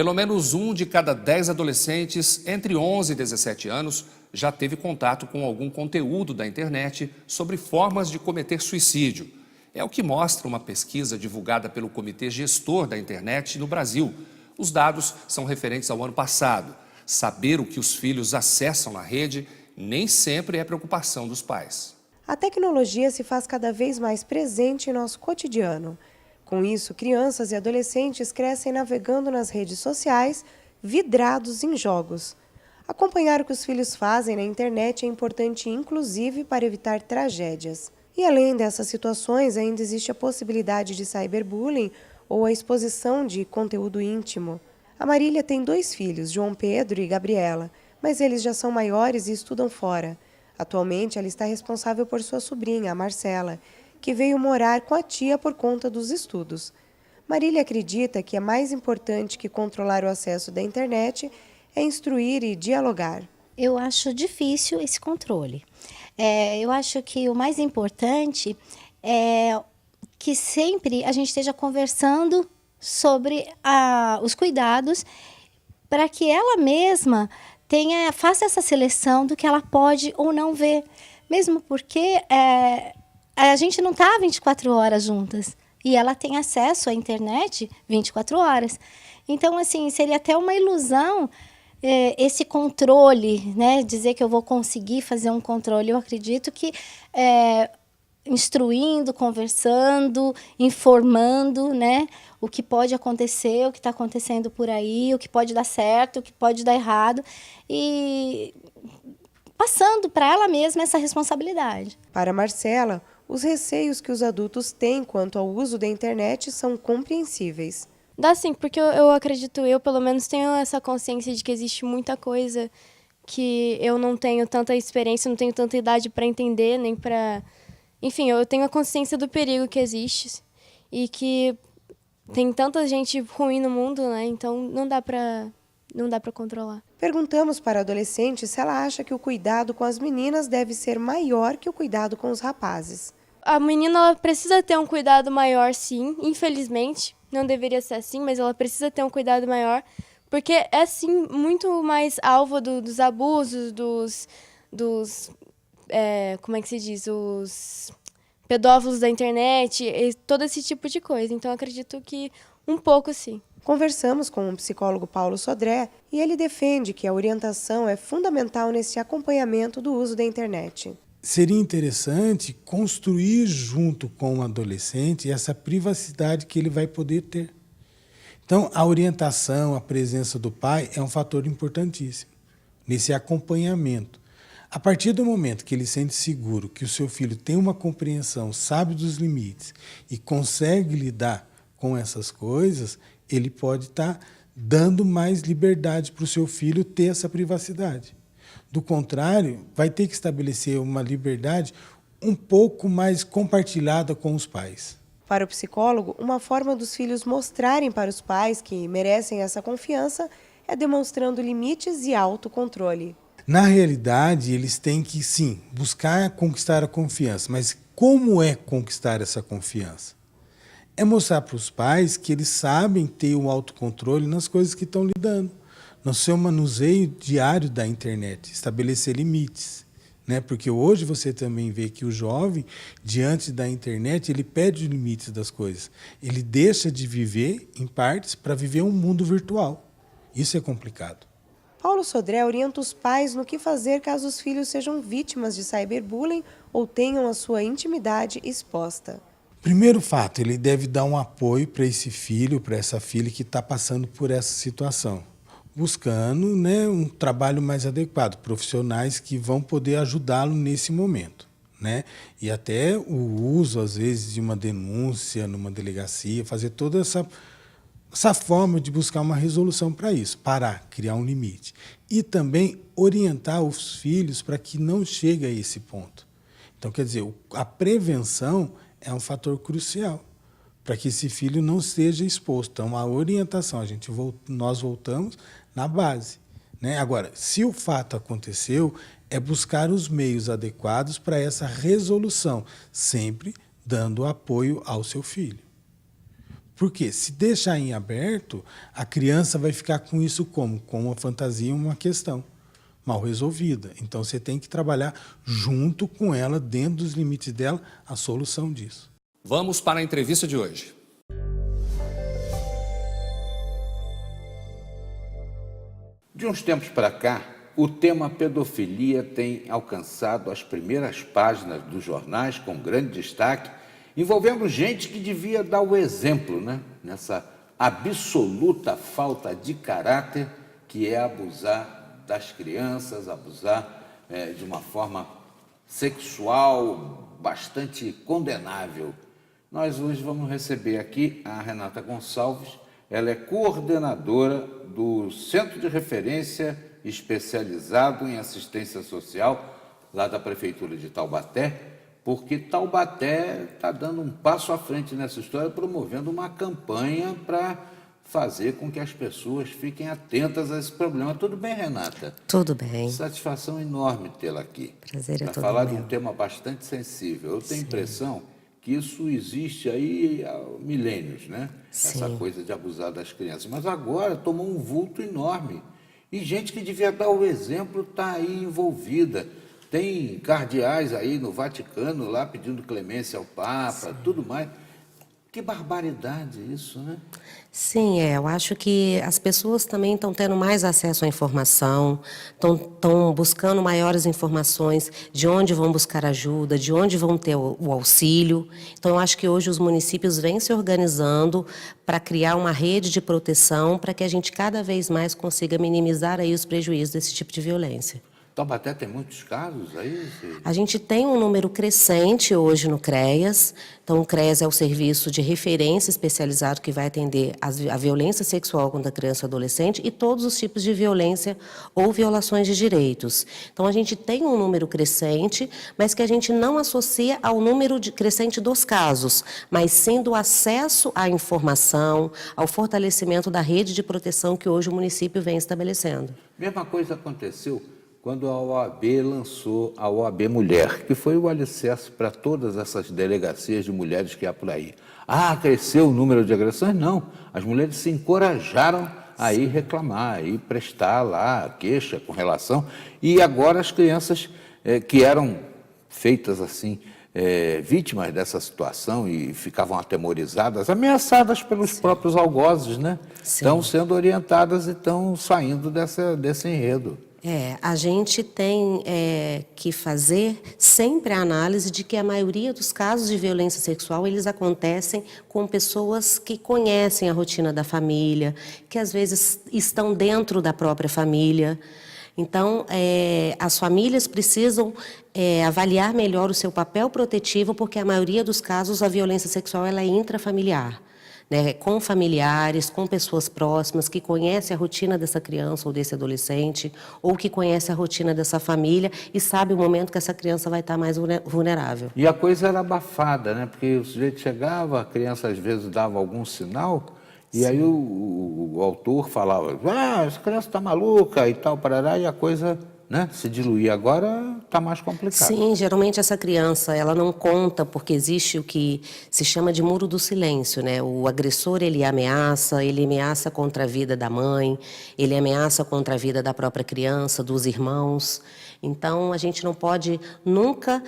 Pelo menos 1 de cada 10 adolescentes entre 11 e 17 anos já teve contato com algum conteúdo da internet sobre formas de cometer suicídio. É o que mostra uma pesquisa divulgada pelo Comitê Gestor da Internet no Brasil. Os dados são referentes ao ano passado. Saber o que os filhos acessam na rede nem sempre é preocupação dos pais. A tecnologia se faz cada vez mais presente em nosso cotidiano. Com isso, crianças e adolescentes crescem navegando nas redes sociais, vidrados em jogos. Acompanhar o que os filhos fazem na internet é importante, inclusive, para evitar tragédias. E além dessas situações, ainda existe a possibilidade de cyberbullying ou a exposição de conteúdo íntimo. A Marília tem 2 filhos, João Pedro e Gabriela, mas eles já são maiores e estudam fora. Atualmente, ela está responsável por sua sobrinha, a Marcela, que veio morar com a tia por conta dos estudos. Marília acredita que é mais importante que controlar o acesso da internet é instruir e dialogar. Eu acho difícil esse controle. Eu acho que o mais importante é que sempre a gente esteja conversando sobre os cuidados para que ela mesma faça essa seleção do que ela pode ou não ver. Mesmo porque a gente não está 24 horas juntas e ela tem acesso à internet 24 horas. Então, assim, seria até uma ilusão esse controle, né? Dizer que eu vou conseguir fazer um controle. Eu acredito que instruindo, conversando, informando, né? O que pode acontecer, o que está acontecendo por aí, o que pode dar certo, o que pode dar errado. E passando para ela mesma essa responsabilidade. Para Marcela, os receios que os adultos têm quanto ao uso da internet são compreensíveis. Dá sim, porque eu acredito, eu pelo menos tenho essa consciência de que existe muita coisa que eu não tenho tanta experiência, não tenho tanta idade para entender, nem para... Enfim, eu tenho a consciência do perigo que existe e que tem tanta gente ruim no mundo, né? Então não dá para controlar. Perguntamos para a adolescente se ela acha que o cuidado com as meninas deve ser maior que o cuidado com os rapazes. A menina ela precisa ter um cuidado maior, sim, infelizmente. Não deveria ser assim, mas ela precisa ter um cuidado maior, porque é, sim, muito mais alvo dos abusos, como é que se diz, os pedófilos da internet, e todo esse tipo de coisa. Então, acredito que um pouco, sim. Conversamos com o psicólogo Paulo Sodré e ele defende que a orientação é fundamental nesse acompanhamento do uso da internet. Seria interessante construir junto com o adolescente essa privacidade que ele vai poder ter. Então, a orientação, a presença do pai é um fator importantíssimo nesse acompanhamento. A partir do momento que ele sente seguro que o seu filho tem uma compreensão, sabe dos limites e consegue lidar com essas coisas, ele pode estar dando mais liberdade para o seu filho ter essa privacidade. Do contrário, vai ter que estabelecer uma liberdade um pouco mais compartilhada com os pais. Para o psicólogo, uma forma dos filhos mostrarem para os pais que merecem essa confiança é demonstrando limites e autocontrole. Na realidade, eles têm que, sim, buscar conquistar a confiança. Mas como é conquistar essa confiança? É mostrar para os pais que eles sabem ter o autocontrole nas coisas que estão lidando. No seu manuseio diário da internet, estabelecer limites, né? Porque hoje você também vê que o jovem, diante da internet, ele perde os limites das coisas. Ele deixa de viver, em partes, para viver um mundo virtual. Isso é complicado. Paulo Sodré orienta os pais no que fazer caso os filhos sejam vítimas de cyberbullying ou tenham a sua intimidade exposta. Primeiro fato, ele deve dar um apoio para esse filho, para essa filha que está passando por essa situação, buscando, né, um trabalho mais adequado, profissionais que vão poder ajudá-lo nesse momento, né? E até o uso, às vezes, de uma denúncia numa delegacia, fazer toda essa forma de buscar uma resolução para isso, parar, criar um limite. E também orientar os filhos para que não chegue a esse ponto. Então, quer dizer, a prevenção é um fator crucial para que esse filho não seja exposto. Então, a orientação, nós voltamos na base, né? Agora, se o fato aconteceu, é buscar os meios adequados para essa resolução, sempre dando apoio ao seu filho. Porque se deixar em aberto, a criança vai ficar com isso como? Com uma fantasia, uma questão mal resolvida. Então, você tem que trabalhar junto com ela, dentro dos limites dela, a solução disso. Vamos para a entrevista de hoje. De uns tempos para cá, o tema pedofilia tem alcançado as primeiras páginas dos jornais com grande destaque, envolvendo gente que devia dar o exemplo, né? Nessa absoluta falta de caráter que é abusar das crianças, abusar de uma forma sexual bastante condenável. Nós hoje vamos receber aqui a Renata Gonçalves. Ela é coordenadora do Centro de Referência Especializado em Assistência Social, lá da Prefeitura de Taubaté, porque Taubaté está dando um passo à frente nessa história, promovendo uma campanha para fazer com que as pessoas fiquem atentas a esse problema. Tudo bem, Renata? Tudo bem. Satisfação enorme tê-la aqui. Prazer é todo para falar de meu. um tema bastante sensível. Eu tenho a impressão que isso existe aí há milênios, né? Sim. Essa coisa de abusar das crianças. Mas agora tomou um vulto enorme. E gente que devia dar o exemplo está aí envolvida. Tem cardeais aí no Vaticano lá pedindo clemência ao Papa, tudo mais. Que barbaridade isso, né? Sim, eu acho que as pessoas também estão tendo mais acesso à informação, estão buscando maiores informações de onde vão buscar ajuda, de onde vão ter o auxílio. Então, eu acho que hoje os municípios vêm se organizando para criar uma rede de proteção para que a gente cada vez mais consiga minimizar aí os prejuízos desse tipo de violência. Taubaté tem muitos casos aí? A gente tem um número crescente hoje no CREAS. Então, o CREAS é o serviço de referência especializado que vai atender a violência sexual contra a criança e adolescente e todos os tipos de violência ou violações de direitos. Então, a gente tem um número crescente, mas que a gente não associa ao número crescente dos casos, mas sim do acesso à informação, ao fortalecimento da rede de proteção que hoje o município vem estabelecendo. Mesma coisa aconteceu quando a OAB lançou a OAB Mulher, que foi o alicerce para todas essas delegacias de mulheres que há por aí. Ah, cresceu o número de agressões? Não. As mulheres se encorajaram a ir reclamar, a ir prestar lá a queixa com relação. E agora as crianças que eram feitas assim, vítimas dessa situação e ficavam atemorizadas, ameaçadas pelos próprios algozes, né? Estão sendo orientadas e estão saindo desse enredo. A gente tem que fazer sempre a análise de que a maioria dos casos de violência sexual, eles acontecem com pessoas que conhecem a rotina da família, que às vezes estão dentro da própria família. Então, as famílias precisam avaliar melhor o seu papel protetivo, porque a maioria dos casos a violência sexual ela é intrafamiliar. Né, com familiares, com pessoas próximas que conhecem a rotina dessa criança ou desse adolescente, ou que conhecem a rotina dessa família e sabe o momento que essa criança vai estar mais vulnerável. E a coisa era abafada, né? Porque o sujeito chegava, a criança às vezes dava algum sinal, e aí o autor falava, essa criança está maluca e tal, parará, e a coisa, né, se diluía. Agora está mais complicado. Sim, geralmente essa criança, ela não conta, porque existe o que se chama de muro do silêncio, né? O agressor, ele ameaça contra a vida da mãe, ele ameaça contra a vida da própria criança, dos irmãos. Então, a gente não pode nunca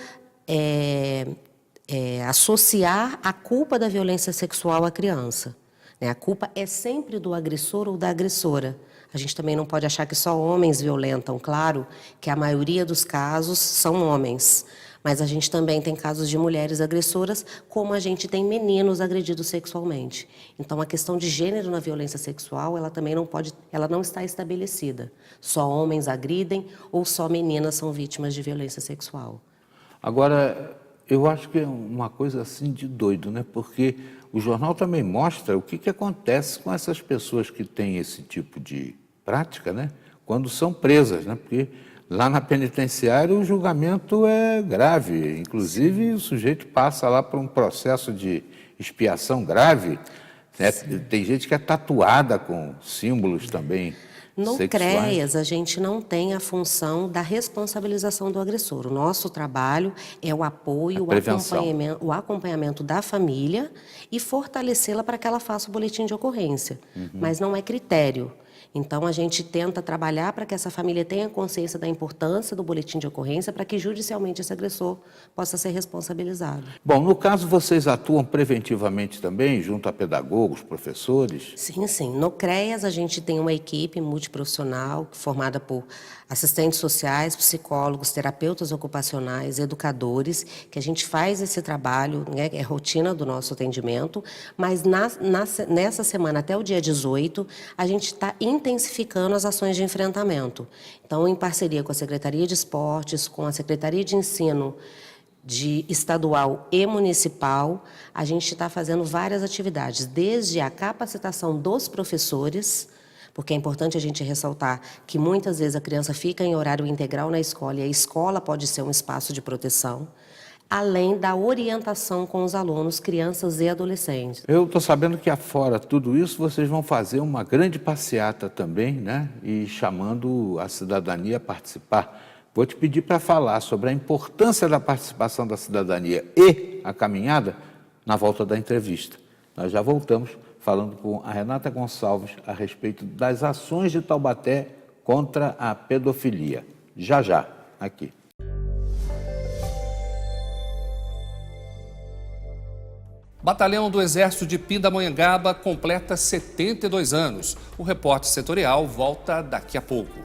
associar a culpa da violência sexual à criança. Né? A culpa é sempre do agressor ou da agressora. A gente também não pode achar que só homens violentam, claro que a maioria dos casos são homens, mas a gente também tem casos de mulheres agressoras, como a gente tem meninos agredidos sexualmente. Então, a questão de gênero na violência sexual, ela também ela não está estabelecida. Só homens agridem ou só meninas são vítimas de violência sexual. Agora, eu acho que é uma coisa assim de doido, né? Porque o jornal também mostra o que acontece com essas pessoas que têm esse tipo de prática, né? Quando são presas, né? Porque lá na penitenciária o julgamento é grave, inclusive o sujeito passa lá por um processo de expiação grave, né? Tem gente que é tatuada com símbolos também No sexuais. CREAS, a gente não tem a função da responsabilização do agressor. O nosso trabalho é o apoio, o acompanhamento da família e fortalecê-la para que ela faça o boletim de ocorrência. Mas não é critério. Então, a gente tenta trabalhar para que essa família tenha consciência da importância do boletim de ocorrência para que judicialmente esse agressor possa ser responsabilizado. Bom, no caso, vocês atuam preventivamente também, junto a pedagogos, professores? Sim, sim. No CREAS, a gente tem uma equipe multiprofissional formada por assistentes sociais, psicólogos, terapeutas ocupacionais, educadores, que a gente faz esse trabalho, né, é rotina do nosso atendimento, mas nessa semana, até o dia 18, a gente está intensificando as ações de enfrentamento. Então, em parceria com a Secretaria de Esportes, com a Secretaria de Ensino estadual e municipal, a gente está fazendo várias atividades, desde a capacitação dos professores, porque é importante a gente ressaltar que muitas vezes a criança fica em horário integral na escola e a escola pode ser um espaço de proteção, além da orientação com os alunos, crianças e adolescentes. Eu estou sabendo que afora tudo isso, vocês vão fazer uma grande passeata também, né? E chamando a cidadania a participar. Vou te pedir para falar sobre a importância da participação da cidadania e a caminhada na volta da entrevista. Nós já voltamos falando com a Renata Gonçalves a respeito das ações de Taubaté contra a pedofilia. Já, aqui. Batalhão do Exército de Pindamonhangaba completa 72 anos. O repórter setorial volta daqui a pouco.